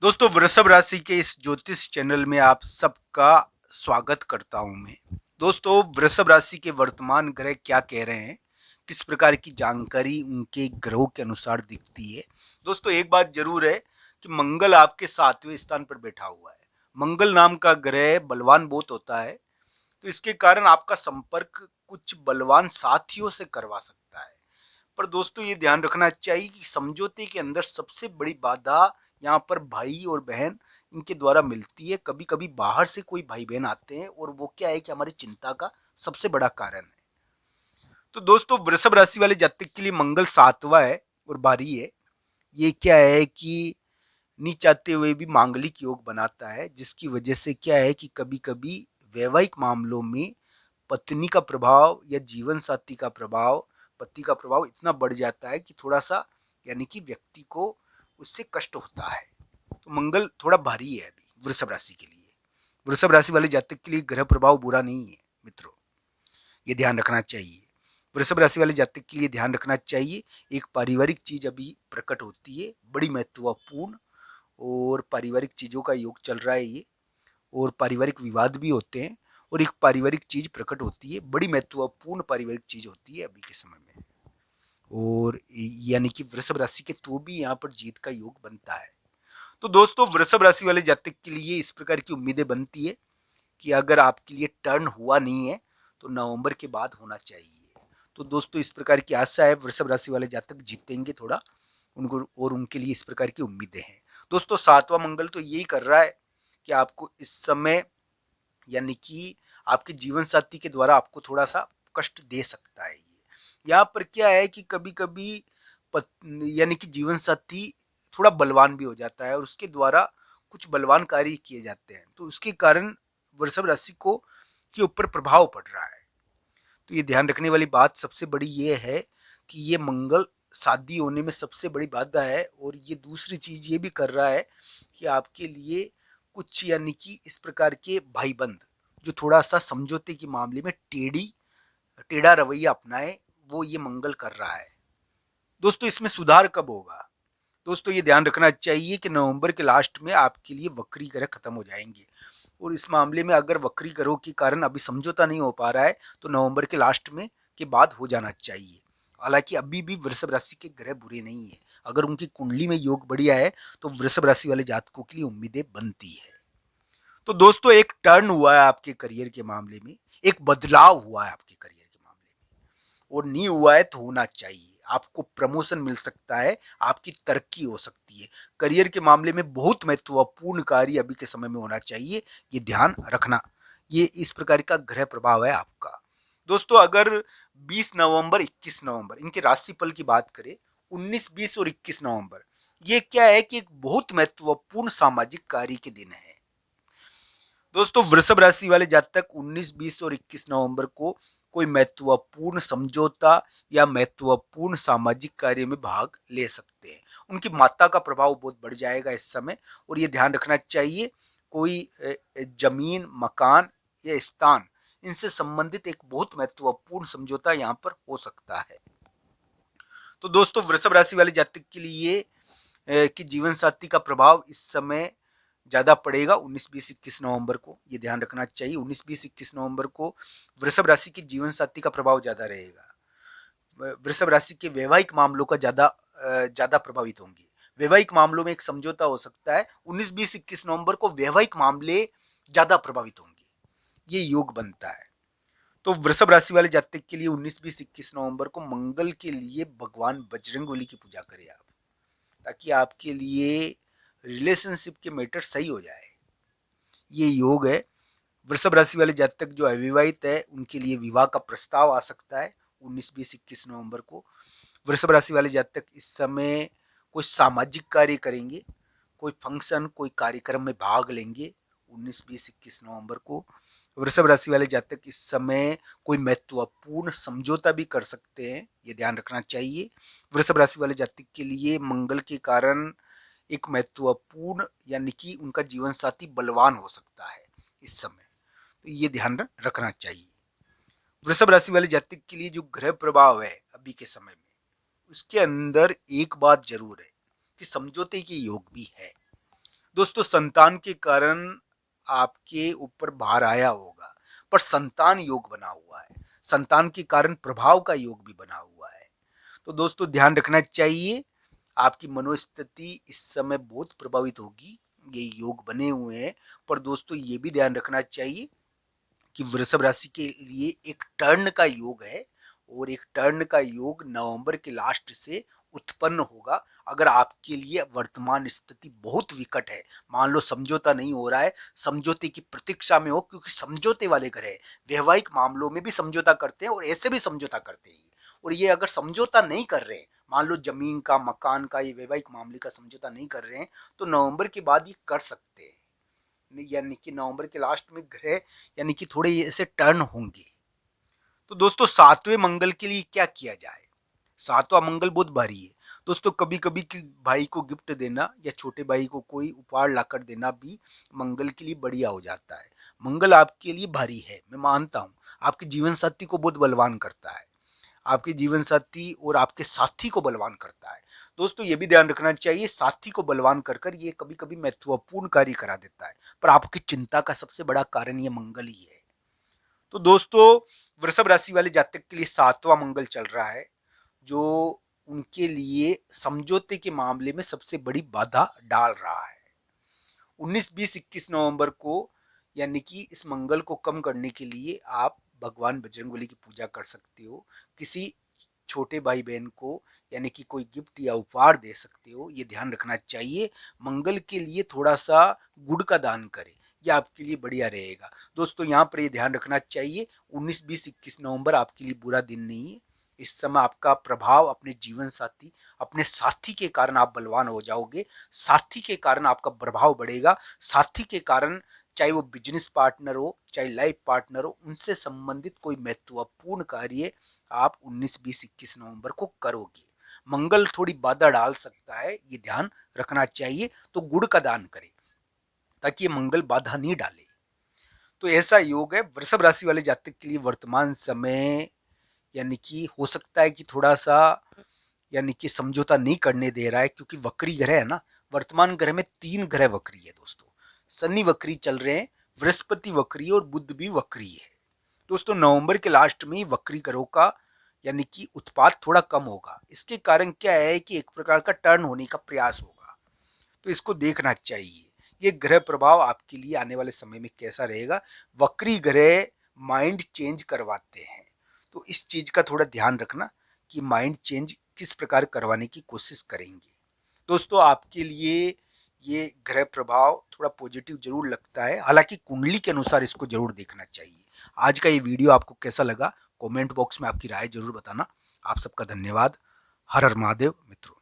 दोस्तों, वृषभ राशि के इस ज्योतिष चैनल में आप सबका स्वागत करता हूं मैं। दोस्तों, वृषभ राशि के वर्तमान ग्रह क्या कह रहे हैं, किस प्रकार की जानकारी उनके ग्रहों के अनुसार दिखती है। दोस्तों, एक बात जरूर है कि मंगल आपके 7वें स्थान पर बैठा हुआ है। मंगल नाम का ग्रह बलवान बहुत होता है, तो इसके कारण आपका संपर्क कुछ बलवान साथियों से करवा सकता है। पर दोस्तों, ये ध्यान रखना चाहिए कि समझौते के अंदर सबसे बड़ी बाधा यहाँ पर भाई और बहन इनके द्वारा मिलती है। कभी कभी बाहर से कोई भाई बहन आते हैं और वो क्या है कि हमारी चिंता का सबसे बड़ा कारण है। तो दोस्तों, वृषभ राशि वाले जातक के लिए मंगल 7वां है और बारी है। ये क्या है कि नहीं चाहते हुए भी मांगलिक योग बनाता है, जिसकी वजह से क्या है कि कभी कभी वैवाहिक मामलों में पत्नी का प्रभाव या जीवन साथी का प्रभाव, पति का प्रभाव इतना बढ़ जाता है कि थोड़ा सा यानी कि व्यक्ति को उससे कष्ट होता है। तो मंगल थोड़ा भारी है अभी वृषभ राशि के लिए। वृषभ राशि वाले जातक के लिए ग्रह प्रभाव बुरा नहीं है मित्रों, ये ध्यान रखना चाहिए। वृषभ राशि वाले जातक के लिए ध्यान रखना चाहिए, एक पारिवारिक चीज अभी प्रकट होती है, बड़ी महत्वपूर्ण, और पारिवारिक चीजों का योग चल रहा है ये, और पारिवारिक विवाद भी होते हैं, और एक पारिवारिक चीज प्रकट होती है, बड़ी महत्वपूर्ण पारिवारिक चीज होती है अभी के समय में। और यानी कि वृषभ राशि के तो भी यहाँ पर जीत का योग बनता है। तो दोस्तों, वृषभ राशि वाले जातक के लिए इस प्रकार की उम्मीदें बनती है कि अगर आपके लिए टर्न हुआ नहीं है तो नवंबर के बाद होना चाहिए। तो दोस्तों, इस प्रकार की आशा है, वृषभ राशि वाले जातक जीतेंगे थोड़ा उनको, और उनके लिए इस प्रकार की उम्मीदें हैं। दोस्तों, 7वां मंगल तो यही कर रहा है कि आपको इस समय यानी कि आपके जीवन साथी के द्वारा आपको थोड़ा सा कष्ट दे सकता है। ये यहाँ पर क्या है कि कभी कभी यानी कि जीवन साथी थोड़ा बलवान भी हो जाता है और उसके द्वारा कुछ बलवान कार्य किए जाते हैं, तो उसके कारण वृषभ राशि को के ऊपर प्रभाव पड़ रहा है। तो ये ध्यान रखने वाली बात सबसे बड़ी ये है कि ये मंगल शादी होने में सबसे बड़ी बाधा है, और ये दूसरी चीज ये भी कर रहा है कि आपके लिए कुछ यानी कि इस प्रकार के भाईबंद जो थोड़ा सा समझौते के मामले में टेढ़ा रवैया अपनाए, वो ये मंगल कर रहा है। दोस्तों, इसमें सुधार कब होगा? दोस्तों, ये ध्यान रखना चाहिए कि नवंबर के लास्ट में आपके लिए वक्री ग्रह खत्म हो जाएंगे, और इस मामले में अगर वक्री ग्रहों के कारण अभी समझौता नहीं हो पा रहा है तो नवंबर के लास्ट में के बाद हो जाना चाहिए। हालांकि अभी भी वृषभ राशि के ग्रह बुरे नहीं है, अगर उनकी कुंडली में योग बढ़िया है तो वृषभ राशि वाले जातकों के लिए उम्मीदें बनती है। तो दोस्तों, एक टर्न हुआ है आपके करियर के मामले में, एक बदलाव हुआ है आपके करियर के मामले में, और नहीं हुआ है तो होना चाहिए। आपको प्रमोशन मिल सकता है, आपकी तरक्की हो सकती है। करियर के मामले में बहुत महत्वपूर्ण कार्य अभी के समय में होना चाहिए, ये ध्यान रखना। ये इस प्रकार का ग्रह प्रभाव है आपका। दोस्तों, अगर 20 नवंबर 21 नवंबर इनके राशिफल की बात करें, 19 20 और 21 नवंबर, ये क्या है कि एक बहुत महत्वपूर्ण सामाजिक कार्य के दिन है। दोस्तों, वृषभ राशि वाले जातक 19 20 और 21 नवंबर को कोई महत्वपूर्ण समझौता या महत्वपूर्ण सामाजिक कार्य में भाग ले सकते हैं। उनकी माता का प्रभाव बहुत बढ़ जाएगा इस समय, और ये ध्यान रखना चाहिए कोई जमीन मकान या स्थान इनसे संबंधित एक बहुत महत्वपूर्ण समझौता यहाँ पर हो सकता है। तो दोस्तों, वृषभ राशि वाले जातक के लिए कि जीवन साथी का प्रभाव इस समय ज्यादा पड़ेगा 19 20 21 नवंबर को, ये ध्यान रखना चाहिए। 19 20 21 नवंबर को वृषभ राशि के जीवन साथी का प्रभाव ज्यादा रहेगा। वृषभ राशि के वैवाहिक मामलों का ज्यादा प्रभावित होंगे। वैवाहिक मामलों में एक समझौता हो सकता है। 19 20 21 नवंबर को वैवाहिक मामले ज्यादा प्रभावित होंगे, ये योग बनता है। तो वृषभ राशि वाले जातक के लिए 19 20 21 नवंबर को मंगल के लिए भगवान बजरंगबली की पूजा करें आप, ताकि आपके लिए रिलेशनशिप के मैटर सही हो जाए। ये योग है। वृषभ राशि वाले जातक जो अविवाहित है उनके लिए विवाह का प्रस्ताव आ सकता है 19 20 21 नवंबर को। वृषभ राशि वाले जातक इस समय कोई सामाजिक कार्य करेंगे, कोई फंक्शन कोई कार्यक्रम में भाग लेंगे 19 20 21 नवंबर को। वृषभ राशि वाले जातक इस समय कोई महत्वपूर्ण समझौता भी कर सकते हैं, ये ध्यान रखना चाहिए। वृषभ राशि वाले जातक के लिए मंगल के कारण एक महत्वपूर्ण यानी कि उनका जीवन साथी बलवान हो सकता है इस समय, तो ये ध्यान रखना चाहिए। वृषभ राशि वाले जातक के लिए जो ग्रह प्रभाव है अभी के समय में, उसके अंदर एक बात जरूर है कि समझौते के योग भी है। दोस्तों संतान के कारण आपके ऊपर भार आया होगा, पर संतान योग बना हुआ है, संतान के कारण प्रभाव का योग भी बना हुआ है। तो दोस्तों ध्यान रखना चाहिए, आपकी मनोस्थिति इस समय बहुत प्रभावित होगी, ये योग बने हुए हैं। पर दोस्तों ये भी ध्यान रखना चाहिए कि वृषभ राशि के लिए एक टर्न का योग है, और एक टर्न का योग नवंबर के लास्ट से उत्पन्न होगा। अगर आपके लिए वर्तमान स्थिति बहुत विकट है, मान लो समझौता नहीं हो रहा है, समझौते की प्रतीक्षा में हो, क्योंकि समझौते वाले ग्रह वैवाहिक मामलों में भी समझौता करते हैं और ऐसे भी समझौता करते हैं। और ये अगर समझौता नहीं कर रहे हैं, मान लो जमीन का, मकान का, ये वैवाहिक मामले का समझौता नहीं कर रहे हैं, तो नवंबर के बाद ये कर सकते हैं। यानी कि नवंबर के लास्ट में ग्रह यानी कि थोड़े ऐसे टर्न होंगे। तो दोस्तों सातवें मंगल के लिए क्या किया जाए? सातवां मंगल बहुत भारी है दोस्तों। कभी कभी भाई को गिफ्ट देना या छोटे भाई को कोई उपहार लाकर देना भी मंगल के लिए बढ़िया हो जाता है। मंगल आपके लिए भारी है, मैं मानता हूँ। आपके जीवन साथी को बहुत बलवान करता है, आपके जीवन साथी और आपके साथी को बलवान करता है। दोस्तों ये भी ध्यान रखना चाहिए, साथी को बलवान कर कर ये कभी कभी महत्वपूर्ण कार्य करा देता है, पर आपकी चिंता का सबसे बड़ा कारण ये मंगल ही है। तो दोस्तों वृषभ राशि वाले जातक के लिए सातवां मंगल चल रहा है, जो उनके लिए समझौते के मामले में सबसे बड़ी बाधा डाल रहा है। 19, 20, 21 नवंबर को यानी कि इस मंगल को कम करने के लिए आप भगवान बजरंगबली की पूजा कर सकते हो। किसी छोटे भाई बहन को यानी कि कोई गिफ्ट या उपहार दे सकते हो, ये ध्यान रखना चाहिए। मंगल के लिए थोड़ा सा गुड़ का दान करें, यह आपके लिए बढ़िया रहेगा। दोस्तों यहाँ पर ये ध्यान रखना चाहिए, 19, 20, 21 नवंबर आपके लिए बुरा दिन नहीं है। इस समय आपका प्रभाव अपने जीवन साथी, अपने साथी के कारण आप बलवान हो जाओगे, साथी के कारण आपका प्रभाव बढ़ेगा। साथी के कारण, चाहे वो बिजनेस पार्टनर हो, चाहे लाइफ पार्टनर हो, उनसे संबंधित कोई महत्वपूर्ण कार्य आप 19, 20, 21 नवंबर को करोगे। मंगल थोड़ी बाधा डाल सकता है, ये ध्यान रखना चाहिए। तो गुड़ का दान करें ताकि ये मंगल बाधा नहीं डाले। तो ऐसा योग है वृषभ राशि वाले जातक के लिए वर्तमान समय, यानी कि हो सकता है कि थोड़ा सा यानी कि समझौता नहीं करने दे रहा है, क्योंकि वक्री ग्रह है ना। वर्तमान ग्रह में 3 ग्रह वक्री है दोस्तों। शनि वक्री चल रहे हैं, बृहस्पति वक्री और बुध भी वक्री है। दोस्तों नवंबर के लास्ट में वक्री ग्रहों का यानी कि उत्पाद थोड़ा कम होगा। इसके कारण क्या है कि एक प्रकार का टर्न होने का प्रयास होगा, तो इसको देखना चाहिए। ये ग्रह प्रभाव आपके लिए आने वाले समय में कैसा रहेगा। वक्री ग्रह माइंड चेंज करवाते हैं, तो इस चीज का थोड़ा ध्यान रखना कि माइंड चेंज किस प्रकार करवाने की कोशिश करेंगे। दोस्तों आपके लिए ये ग्रह प्रभाव थोड़ा पॉजिटिव जरूर लगता है, हालांकि कुंडली के अनुसार इसको जरूर देखना चाहिए। आज का ये वीडियो आपको कैसा लगा, कमेंट बॉक्स में आपकी राय जरूर बताना। आप सबका धन्यवाद। हर हर महादेव मित्रों।